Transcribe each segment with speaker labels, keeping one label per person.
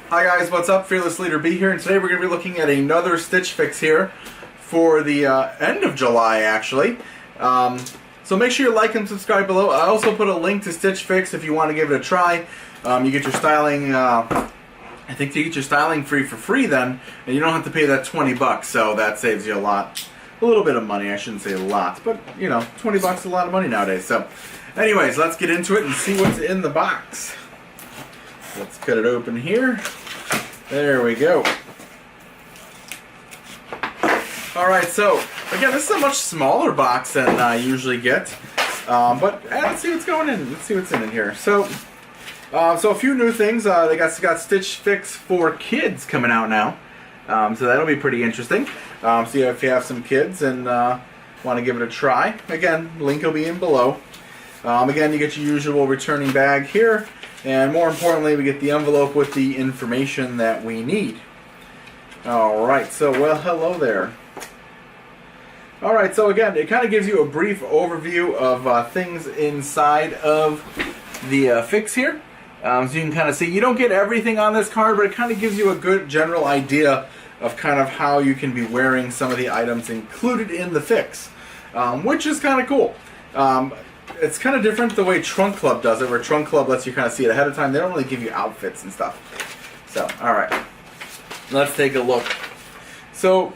Speaker 1: Hi guys, what's up? Fearless Leader B here, and today we're going to be looking at another Stitch Fix here for the end of July, actually. So make sure you like and subscribe below. I also put a link to Stitch Fix if you want to give it a try. You get your styling, I think you get your styling free for free then, and you don't have to pay that 20 bucks, so that saves you a lot. A little bit of money, I shouldn't say a lot, but you know, 20 bucks is a lot of money nowadays. So anyways, let's get into it and see what's in the box. Let's cut it open here. There we go. Alright, so again, this is a much smaller box than I usually get. But let's see what's going in. Let's see what's in here. So a few new things. They got Stitch Fix for kids coming out now. So that'll be pretty interesting. So if you have some kids and want to give it a try, again, link will be in below. Again, you get your usual returning bag here. And more importantly, we get the envelope with the information that we need. Alright, so well, hello there. Alright, so again, it kind of gives you a brief overview of things inside of the fix here. So you can kind of see, you don't get everything on this card, but it kind of gives you a good general idea of kind of how you can be wearing some of the items included in the fix, which is kind of cool. It's kind of different the way Trunk Club does it, where Trunk Club lets you kind of see it ahead of time. They don't really give you outfits and stuff. So, alright. Let's take a look. So,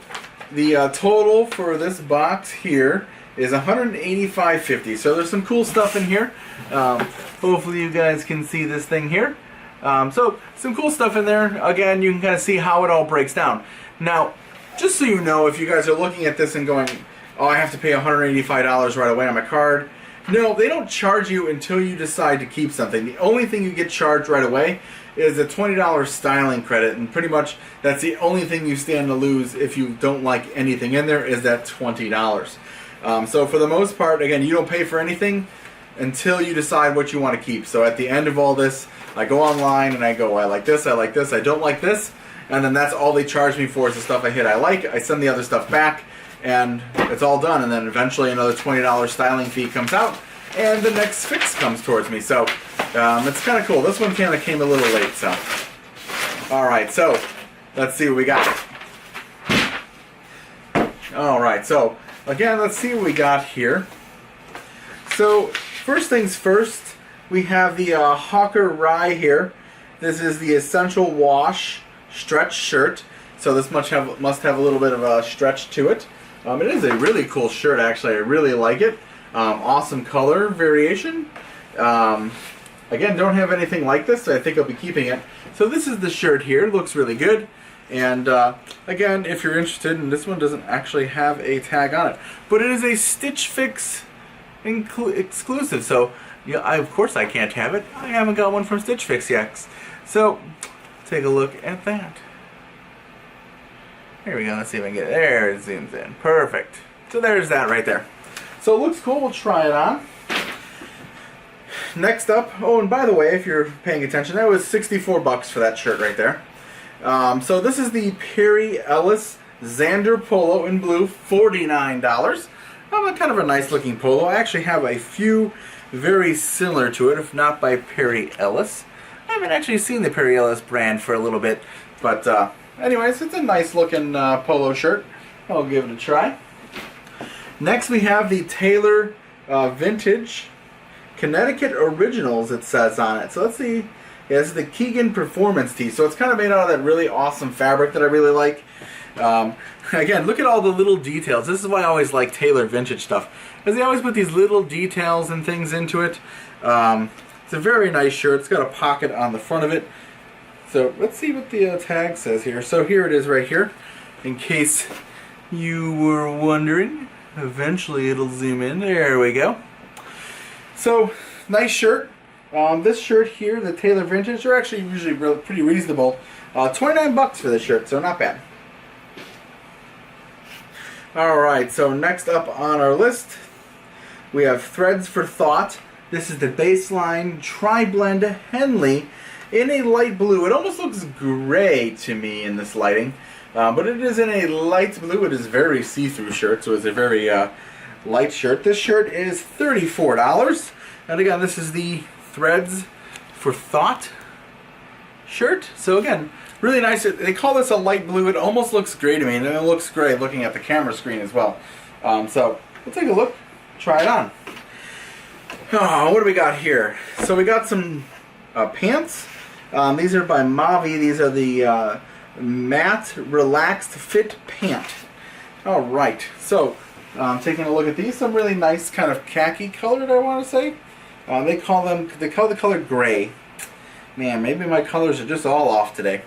Speaker 1: the total for this box here is $185.50. So there's some cool stuff in here. Hopefully you guys can see this thing here. So, some cool stuff in there. Again, you can kind of see how it all breaks down. Now, just so you know, if you guys are looking at this and going, oh, I have to pay $185 right away on my card. No, they don't charge you until you decide to keep something. The only thing you get charged right away is a $20 styling credit, and pretty much that's the only thing you stand to lose if you don't like anything in there is that $20. So for the most part, again, you don't pay for anything until you decide what you want to keep. So at the end of all this, I go online and I go, I like this, I don't like this, and then that's all they charge me for is the stuff I hit I like. I send the other stuff back, and it's all done, and then eventually another $20 styling fee comes out, and the next fix comes towards me. So it's kind of cool. This one kind of came a little late. So, all right. So let's see what we got. All right. So again, let's see what we got here. So first things first, we have the Hawker Rye here. This is the Essential Wash Stretch Shirt. So this must have a little bit of a stretch to it. It is a really cool shirt, actually. I really like it. Awesome color variation. Again, don't have anything like this, so I think I'll be keeping it. So this is the shirt here. It looks really good. And again, if you're interested, and this one doesn't actually have a tag on it, but it is a Stitch Fix exclusive. So yeah, of course I can't have it. I haven't got one from Stitch Fix yet. So take a look at that. Here we go, let's see if I can get it. There it zooms in. Perfect. So there's that right there. So it looks cool, we'll try it on. Next up, oh, and by the way, if you're paying attention, that was 64 bucks for that shirt right there. So this is the Perry Ellis Xander Polo in blue, $49. Kind of a nice looking polo. I actually have a few very similar to it, if not by Perry Ellis. I haven't actually seen the Perry Ellis brand for a little bit, but anyways, it's a nice looking polo shirt. I'll give it a try. Next we have the Taylor Vintage Connecticut Originals, it says on it. So let's see. Yeah, this is the Keegan Performance Tee. So it's kind of made out of that really awesome fabric that I really like. Again, look at all the little details. This is why I always like Taylor Vintage stuff, because they always put these little details and things into it. It's a very nice shirt. It's got a pocket on the front of it. So let's see what the tag says here. So here it is right here, in case you were wondering. Eventually it'll zoom in. There we go. So, nice shirt. This shirt here, the Taylor Vintage, are actually usually pretty reasonable. 29 bucks for this shirt, so not bad. Alright, so next up on our list, we have Threads for Thought. This is the Baseline Tri-Blend Henley in a light blue. It almost looks gray to me in this lighting, but it is in a light blue. It is very see-through shirt, so it's a very light shirt. This shirt is $34. And again, this is the Threads for Thought shirt. So again, really nice. They call this a light blue. It almost looks gray to me, and it looks gray looking at the camera screen as well. So we'll take a look, try it on. Oh, what do we got here? So we got some pants. These are by Mavi. These are the matte relaxed fit pant. All right, so taking a look at these, some really nice kind of khaki colored, I want to say. They call the color gray. Man, maybe my colors are just all off today.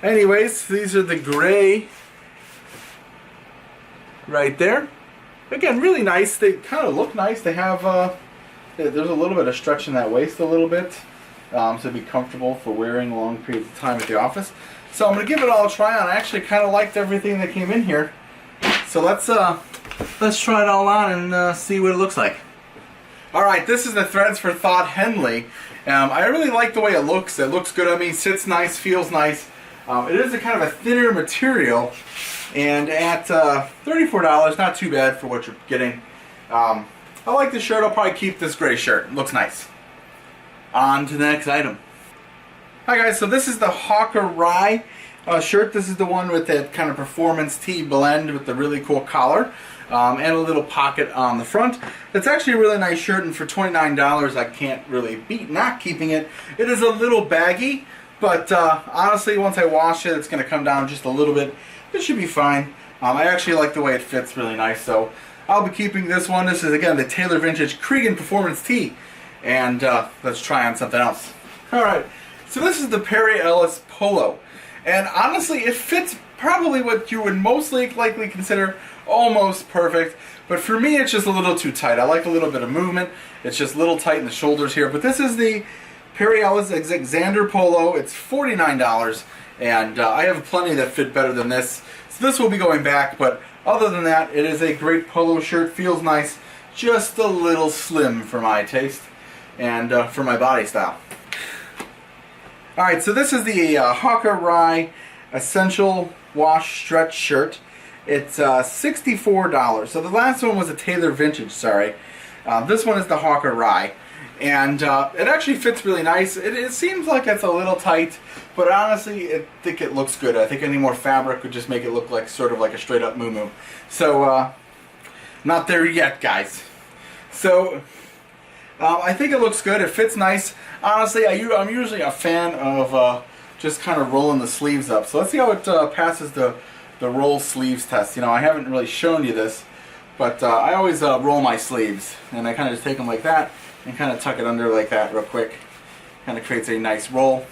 Speaker 1: Anyways, these are the gray right there. Again, really nice. They kind of look nice. They have there's a little bit of stretch in that waist a little bit, so it'd be comfortable for wearing long periods of time at the office. So I'm gonna give it all a try on. I actually kind of liked everything that came in here. So let's try it all on and see what it looks like. All right, this is the Threads for Thought Henley. I really like the way it looks. It looks good on me. Sits nice, feels nice. It is a kind of a thinner material, and at $34, not too bad for what you're getting. I like the shirt. I'll probably keep this gray shirt. It looks nice. On to the next item. Hi guys, so this is the Hawker Rye shirt. This is the one with that kind of performance tee blend with the really cool collar and a little pocket on the front. It's actually a really nice shirt, and for $29 I can't really beat not keeping it. It is a little baggy, but honestly once I wash it it's going to come down just a little bit. It should be fine. I actually like the way it fits really nice, so I'll be keeping this one. This is again the Taylor Vintage Cregan Performance Tee, and let's try on something else. Alright, so this is the Perry Ellis Polo, and honestly it fits probably what you would most likely consider almost perfect, but for me it's just a little too tight. I like a little bit of movement. It's just a little tight in the shoulders here, but this is the Perry Ellis Xander Polo. It's $49, and I have plenty that fit better than this, so this will be going back, but other than that, it is a great polo shirt. Feels nice, just a little slim for my taste and for my body style. Alright, so this is the Hawker Rye Essential Wash Stretch Shirt. It's $64. So the last one was a Taylor Vintage, sorry. This one is the Hawker Rye. And it actually fits really nice. It seems like it's a little tight, but honestly, I think it looks good. I think any more fabric would just make it look like sort of like a straight up muumuu. So, not there yet, guys. So, I think it looks good. It fits nice. Honestly, I'm usually a fan of just kind of rolling the sleeves up. So let's see how it passes the roll sleeves test. You know, I haven't really shown you this, but I always roll my sleeves, and I kind of just take them like that and kind of tuck it under like that real quick. Kind of creates a nice roll.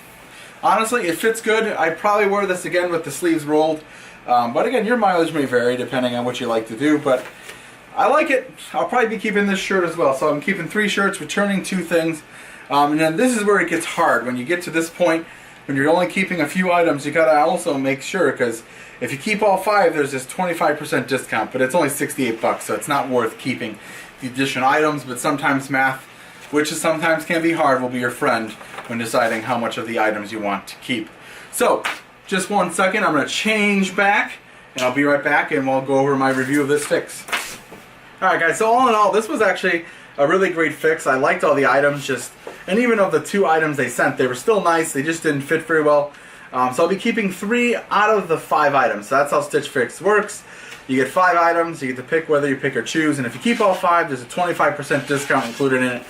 Speaker 1: Honestly, it fits good. I'd probably wear this again with the sleeves rolled. But again, your mileage may vary depending on what you like to do, but I like it. I'll probably be keeping this shirt as well. So I'm keeping 3 shirts, returning 2 things. And then this is where it gets hard. When you get to this point, when you're only keeping a few items, you gotta also make sure, because if you keep all 5, there's this 25% discount, but it's only $68, so it's not worth keeping the additional items. But sometimes math, which is sometimes can be hard, will be your friend when deciding how much of the items you want to keep. So, just 1 second, I'm going to change back, and I'll be right back, and we'll go over my review of this fix. Alright guys, so all in all, this was actually a really great fix. I liked all the items, and even of the 2 items they sent, they were still nice, they just didn't fit very well. So I'll be keeping 3 out of the 5 items. So that's how StitchFix works. You get 5 items, you get to pick whether you pick or choose, and if you keep all 5, there's a 25% discount included in it,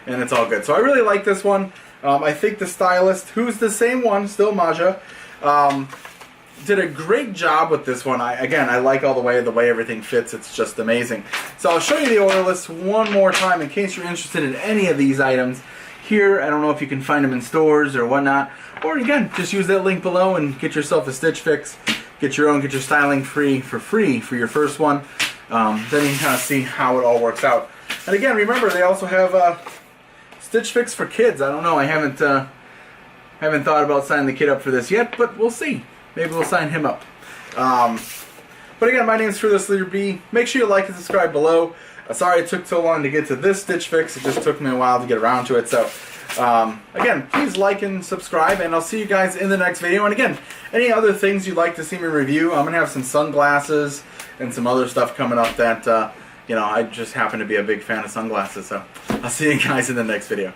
Speaker 1: and it's all good. So I really like this one. I think the stylist, who's the same one, still Maja, did a great job with this one. Again, I like all the way everything fits. It's just amazing. So I'll show you the order list one more time in case you're interested in any of these items. Here, I don't know if you can find them in stores or whatnot. Or again, just use that link below and get yourself a StitchFix. Get your own, get your styling free for your first one. Then you can kind of see how it all works out. And again, remember, they also have StitchFix for kids. I don't know. I haven't thought about signing the kid up for this yet, but we'll see. Maybe we'll sign him up. But again, my name is Fearless Leader B. Make sure you like and subscribe below. Sorry it took so long to get to this StitchFix. It just took me a while to get around to it. So, again, please like and subscribe, and I'll see you guys in the next video. And again, any other things you'd like to see me review, I'm going to have some sunglasses and some other stuff coming up that, you know, I just happen to be a big fan of sunglasses. So, I'll see you guys in the next video.